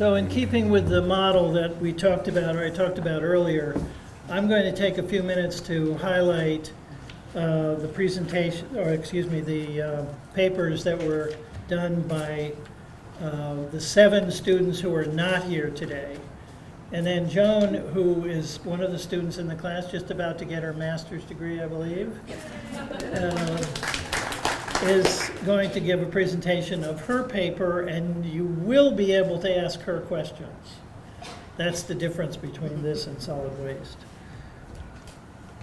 So in keeping with the model that we talked about, or I talked about earlier, I'm going to take a few minutes to highlight the presentation, or excuse me, the papers that were done by the 7 students who are not here today. And then Joan, who is one of the students in the class, just about to get her master's degree, I believe, is going to give a presentation of her paper, and you will be able to ask her questions. That's the difference between this and solid waste.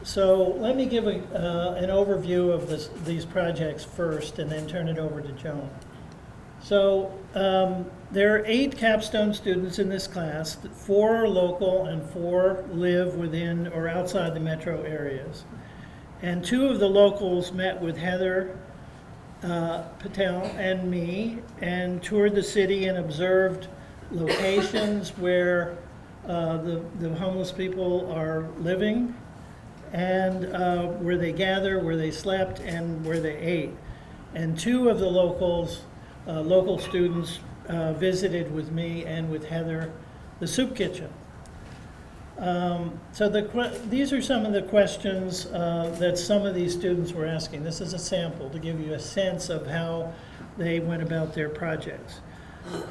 So let me give an overview of these projects first, and then turn it over to Joan. So there are 8 capstone students in this class. 4 are local and 4 live within or outside the metro areas. And 2 of the locals met with Heather Patel and me and toured the city and observed locations where the homeless people are living, and where they gather, where they slept, and where they ate. And 2 of the local students visited with me and with Heather the soup kitchen. So these are some of the questions that some of these students were asking. This is a sample to give you a sense of how they went about their projects.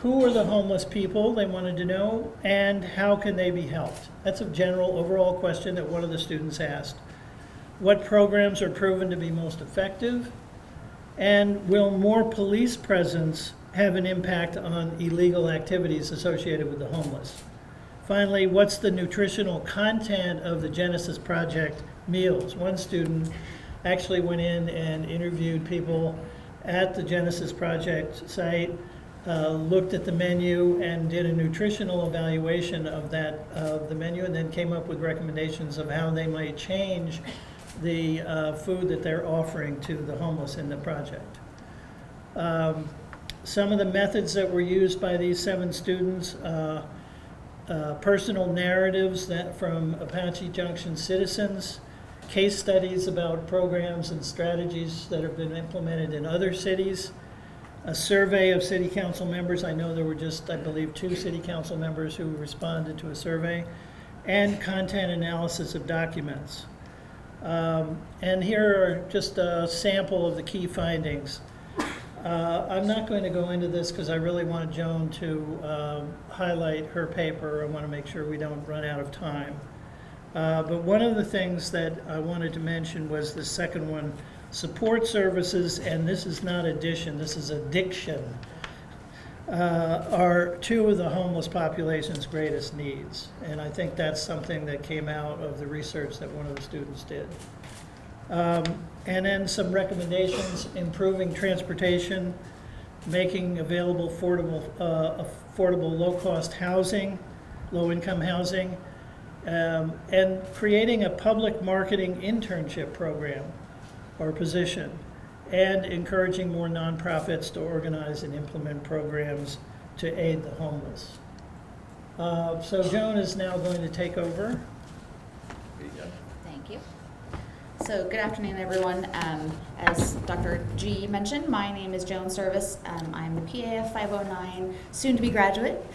Who are the homeless people, they wanted to know, and how can they be helped? That's a general overall question that one of the students asked. What programs are proven to be most effective? And will more police presence have an impact on illegal activities associated with the homeless? Finally, what's the nutritional content of the Genesis Project meals? One student actually went in and interviewed people at the Genesis Project site, looked at the menu and did a nutritional evaluation of the menu, and then came up with recommendations of how they might change the food that they're offering to the homeless in the project. Some of the methods that were used by these 7 students, personal narratives from Apache Junction citizens, case studies about programs and strategies that have been implemented in other cities, a survey of city council members. I know there were just, I believe, 2 city council members who responded to a survey, and content analysis of documents. And here are just a sample of the key findings. I'm not going to go into this because I really wanted Joan to highlight her paper. I want to make sure we don't run out of time. But one of the things that I wanted to mention was the second one, support services, and this is not addition, this is addiction, are 2 of the homeless population's greatest needs. And I think that's something that came out of the research that one of the students did. And then some recommendations: improving transportation, making available affordable low-cost housing, low-income housing, and creating a public marketing internship program or position, and encouraging more nonprofits to organize and implement programs to aid the homeless. So Joan is now going to take over. Thank you. So good afternoon, everyone. As Dr. G mentioned, my name is Joan Service. I'm the PAF 509 soon-to-be graduate,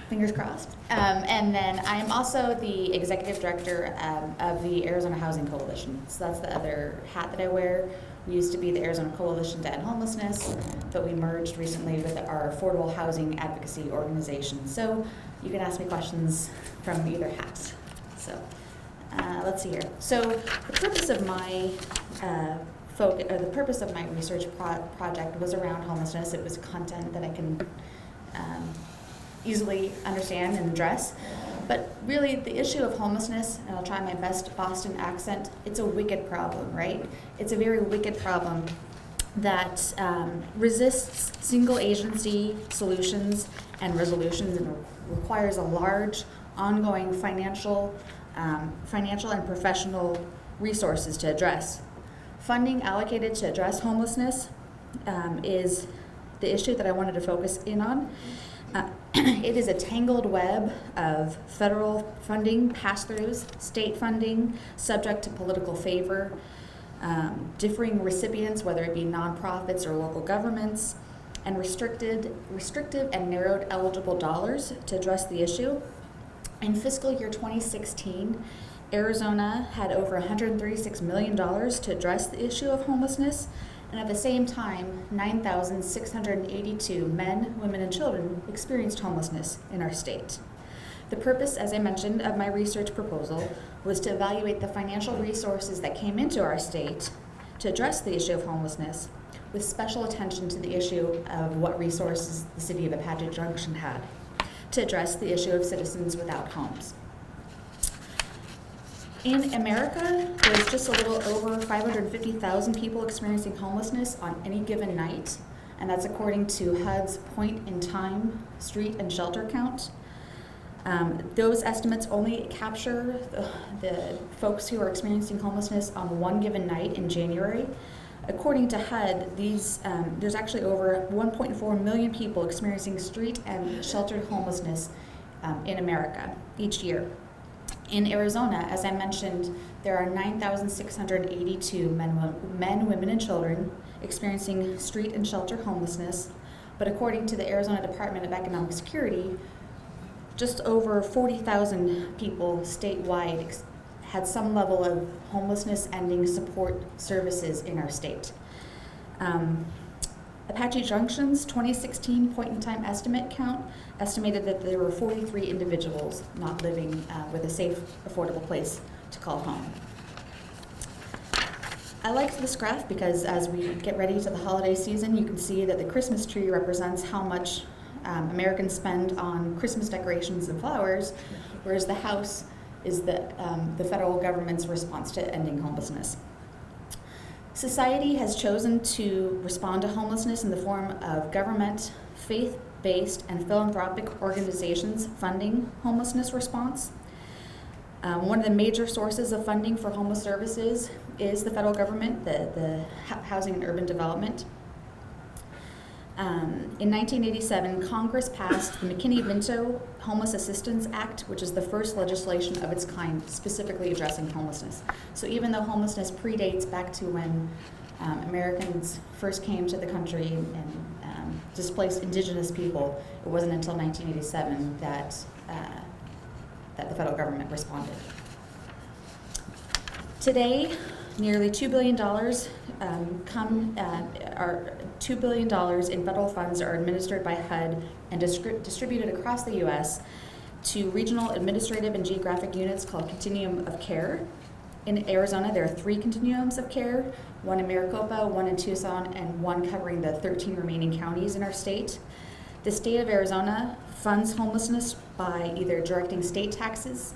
fingers crossed. And then I am also the executive director of the Arizona Housing Coalition. So that's the other hat that I wear. We used to be the Arizona Coalition to End Homelessness, but we merged recently with our Affordable Housing Advocacy Organization. So you can ask me questions from either hat. So let's see here. So the purpose of my the purpose of my research project was around homelessness. It was content that I can easily understand and address. But really, the issue of homelessness, and I'll try my best Boston accent, it's a wicked problem, right? It's a very wicked problem that resists single agency solutions and resolutions, and requires a large, ongoing financial and professional resources to address. Funding allocated to address homelessness is the issue that I wanted to focus in on. It is a tangled web of federal funding, pass-throughs, state funding, subject to political favor, differing recipients, whether it be nonprofits or local governments, and restrictive and narrowed eligible dollars to address the issue. In fiscal year 2016, Arizona had over $136 million to address the issue of homelessness, and at the same time, 9,682 men, women, and children experienced homelessness in our state. The purpose, as I mentioned, of my research proposal was to evaluate the financial resources that came into our state to address the issue of homelessness, with special attention to the issue of what resources the city of Apache Junction had to address the issue of citizens without homes. In America, there's just a little over 550,000 people experiencing homelessness on any given night, and that's according to HUD's point-in-time street and shelter count. Those estimates only capture the folks who are experiencing homelessness on one given night in January. According to HUD, there's actually over 1.4 million people experiencing street and sheltered homelessness in America each year. In Arizona, as I mentioned, there are 9,682 men, women, and children experiencing street and shelter homelessness, but according to the Arizona Department of Economic Security, just over 40,000 people statewide had some level of homelessness ending support services in our state. Apache Junction's 2016 point-in-time estimate count estimated that there were 43 individuals not living with a safe, affordable place to call home. I liked this graph because as we get ready to the holiday season, you can see that the Christmas tree represents how much Americans spend on Christmas decorations and flowers, whereas the house is the federal government's response to ending homelessness. Society has chosen to respond to homelessness in the form of government, faith-based, and philanthropic organizations funding homelessness response. One of the major sources of funding for homeless services is the federal government, the Housing and Urban Development. In 1987, Congress passed the McKinney-Vento Homeless Assistance Act, which is the first legislation of its kind specifically addressing homelessness. So even though homelessness predates back to when Americans first came to the country and displaced indigenous people, it wasn't until 1987 that the federal government responded. Today, nearly $2 billion $2 billion in federal funds are administered by HUD and distributed across the U.S. to regional administrative and geographic units called Continuum of Care. In Arizona, there are 3 continuums of care, one in Maricopa, one in Tucson, and one covering the 13 remaining counties in our state. The state of Arizona funds homelessness by either directing state taxes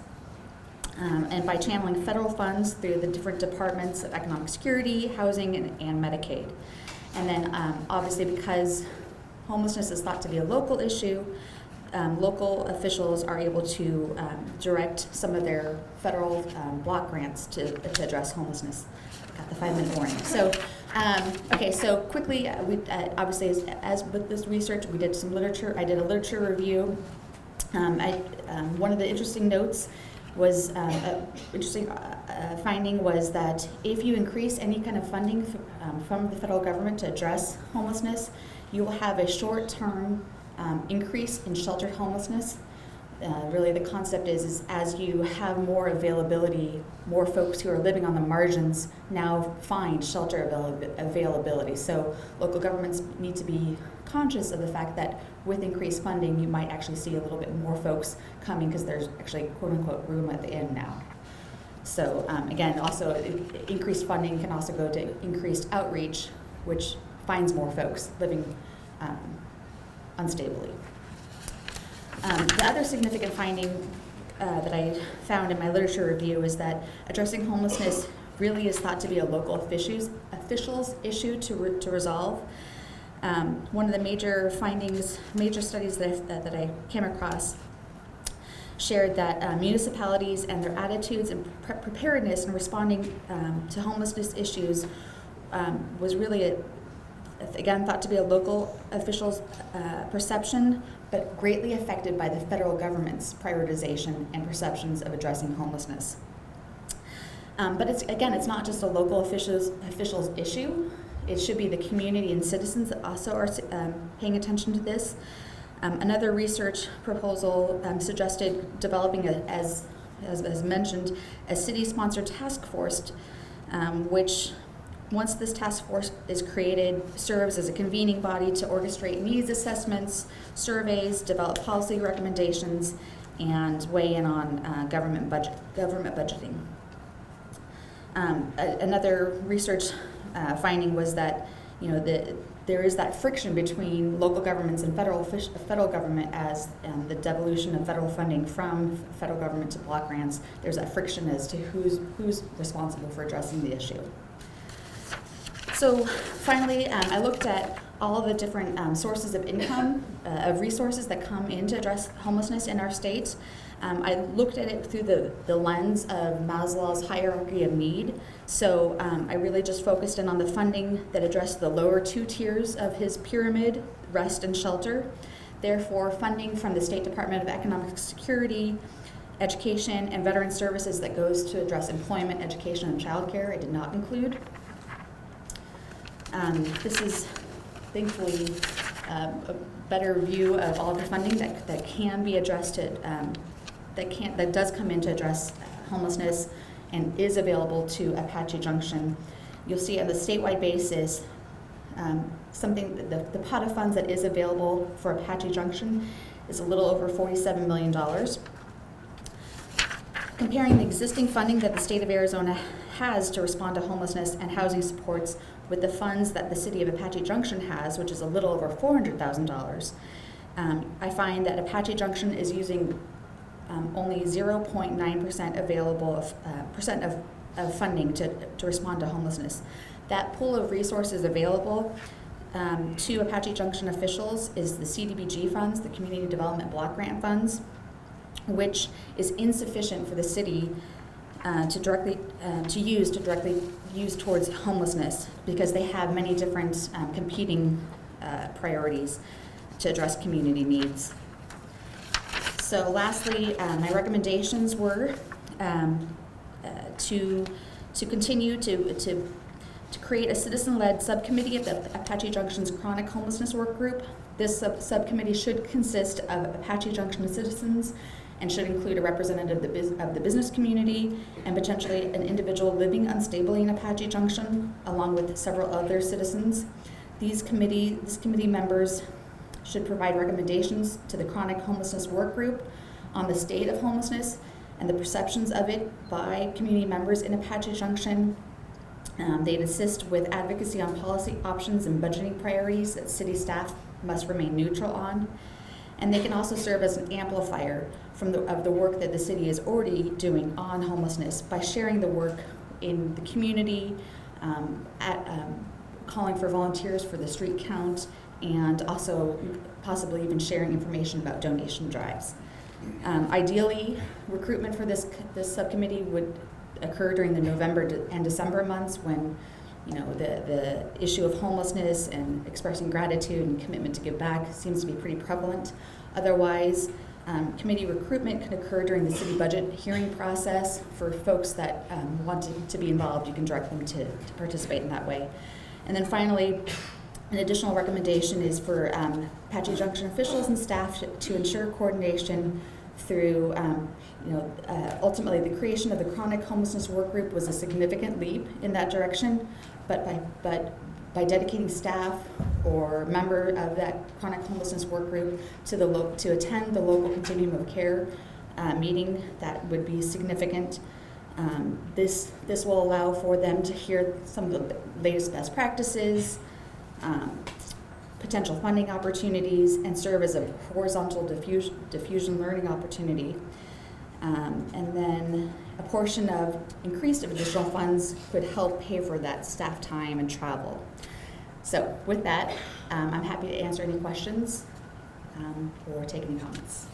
and by channeling federal funds through the different departments of economic security, housing, and Medicaid. And then obviously because homelessness is thought to be a local issue, local officials are able to direct some of their federal block grants to address homelessness. Got the 5-minute warning. So, okay, so quickly, obviously as with this research, we did some literature. I did a literature review. One of the interesting notes was interesting finding was that if you increase any kind of funding from the federal government to address homelessness, you will have a short-term increase in sheltered homelessness. Really the concept is as you have more availability, more folks who are living on the margins now find shelter availability. So local governments need to be conscious of the fact that with increased funding, you might actually see a little bit more folks coming because there's actually quote-unquote room at the inn now. So again, also increased funding can also go to increased outreach, which finds more folks living unstably. The other significant finding that I found in my literature review is that addressing homelessness really is thought to be a local officials issue to resolve. One of the major studies that I came across shared that municipalities and their attitudes and preparedness in responding to homelessness issues was really, again, thought to be a local official's perception, but greatly affected by the federal government's prioritization and perceptions of addressing homelessness. But it's not just a local officials issue. it should be the community and citizens that also are paying attention to this. Another research proposal suggested developing, as mentioned, a city-sponsored task force, which, once this task force is created, serves as a convening body to orchestrate needs assessments, surveys, develop policy recommendations, and weigh in on government budgeting. Another research finding was that there is that friction between local governments and federal government as the devolution of federal funding from federal government to block grants. There's that friction as to who's responsible for addressing the issue. So finally, I looked at all of the different sources of income, of resources that come in to address homelessness in our state. I looked at it through the lens of Maslow's hierarchy of need. So I really just focused in on the funding that addressed the lower two tiers of his pyramid, rest and shelter. Therefore, funding from the State Department of Economic Security, Education, and Veteran Services that goes to address employment, education, and childcare, I did not include. This is thankfully a better view of all the funding that can be addressed that does come in to address homelessness and is available to Apache Junction. You'll see on the statewide basis the pot of funds that is available for Apache Junction is a little over $47 million. Comparing the existing funding that the state of Arizona has to respond to homelessness and housing supports with the funds that the city of Apache Junction has, which is a little over $400,000, I find that Apache Junction is using only 0.9% available percent of funding to respond to homelessness. That pool of resources available to Apache Junction officials is the CDBG funds, the Community Development Block Grant funds, which is insufficient for the city to directly use towards homelessness, because they have many different competing priorities to address community needs. So lastly, my recommendations were to continue to create a citizen-led subcommittee of the Apache Junction's chronic homelessness work group. This subcommittee should consist of Apache Junction citizens and should include a representative of the business community and potentially an individual living unstably in Apache Junction, along with several other citizens. These committee members should provide recommendations to the chronic homelessness work group on the state of homelessness and the perceptions of it by community members in Apache Junction. They'd assist with advocacy on policy options and budgeting priorities that city staff must remain neutral on. And they can also serve as an amplifier of the work that the city is already doing on homelessness by sharing the work in the community, calling for volunteers for the street count, and also possibly even sharing information about donation drives. Ideally, recruitment for this subcommittee would occur during the November and December months, when the issue of homelessness and expressing gratitude and commitment to give back seems to be pretty prevalent. Otherwise, committee recruitment can occur during the city budget hearing process. For folks that want to be involved, you can direct them to participate in that way. And then finally, an additional recommendation is for Apache Junction officials and staff to ensure coordination through, ultimately the creation of the chronic homelessness work group was a significant leap in that direction, but by dedicating staff or member of that chronic homelessness work group to attend the local continuum of care meeting, that would be significant. This will allow for them to hear some of the latest best practices, potential funding opportunities, and serve as a horizontal diffusion learning opportunity. And then a portion of increased additional funds could help pay for that staff time and travel. So with that, I'm happy to answer any questions or take any comments.